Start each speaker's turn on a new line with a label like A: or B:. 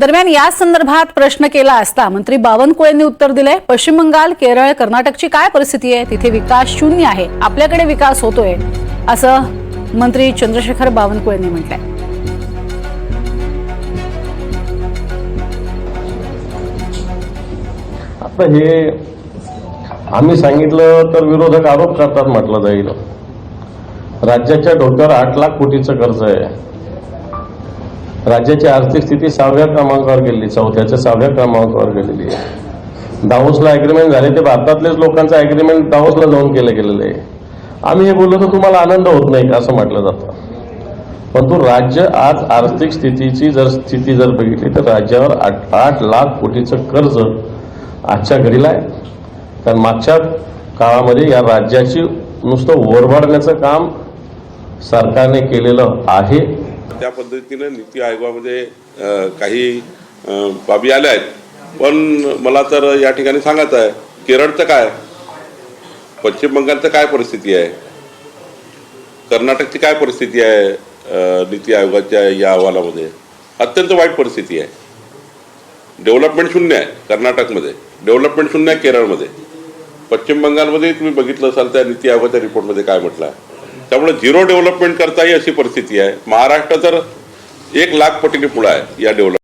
A: दरम्यान या संदर्भात प्रश्न केला असता मंत्री बावनकुळेंनी उत्तर दिले, पश्चिम बंगाल, केरळ, कर्नाटकची काय परिस्थिती आहे? तिथे विकास शून्य आहे, आपल्याकडे विकास होतोय, असं मंत्री चंद्रशेखर बावनकुळेंनी म्हटलंय.
B: आता हे आम्ही सांगितलं तर विरोधक आरोप करतात म्हटलं जाईल. राज्याच्या डोक्यावर 8 लाख कोटीचं कर्ज आहे. राज्याची आर्थिक स्थिती 6व्या क्रमांकावर गेलेली, 4थ्याच्या 6व्या क्रमांकावर गेलेली आहे. दावोसला अग्रीमेंट झाले ते भारतातलेच लोकांचं अग्रीमेंट दावोसला जाऊन केलं गेलेलं आहे. आम्ही हे बोललो तर तुम्हाला आनंद होत नाही का असं म्हटलं जातं. परंतु राज्य आज आर्थिक स्थितीची स्थिती जर बघितली तर राज्यावर 8 लाख कोटीचं कर्ज आजच्या घडीला आहे. कारण मागच्या काळामध्ये या राज्याची नुसतं ओरबाडण्याचं काम सरकारने केलेलं आहे.
C: त्या पद्धतीने नीती आयोगामध्ये काही बाबी आल्या आहेत. पण मला तर या ठिकाणी सांगायचं आहे, केरळचं काय, पश्चिम बंगालचं काय परिस्थिती आहे, कर्नाटकची काय परिस्थिती आहे, नीती आयोगाच्या या अहवालामध्ये अत्यंत वाईट परिस्थिती आहे. डेव्हलपमेंट शून्य आहे कर्नाटकमध्ये, डेव्हलपमेंट शून्य आहे केरळमध्ये, पश्चिम बंगालमध्ये तुम्ही बघितलं असाल त्या नीती आयोगाच्या रिपोर्टमध्ये काय म्हटलं आहे. त्यामुळे झिरो डेव्हलपमेंट करताही अशी परिस्थिती आहे. महाराष्ट्र तर 1 लाख पटीने पुढे आहे या डेव्हलपमेंट.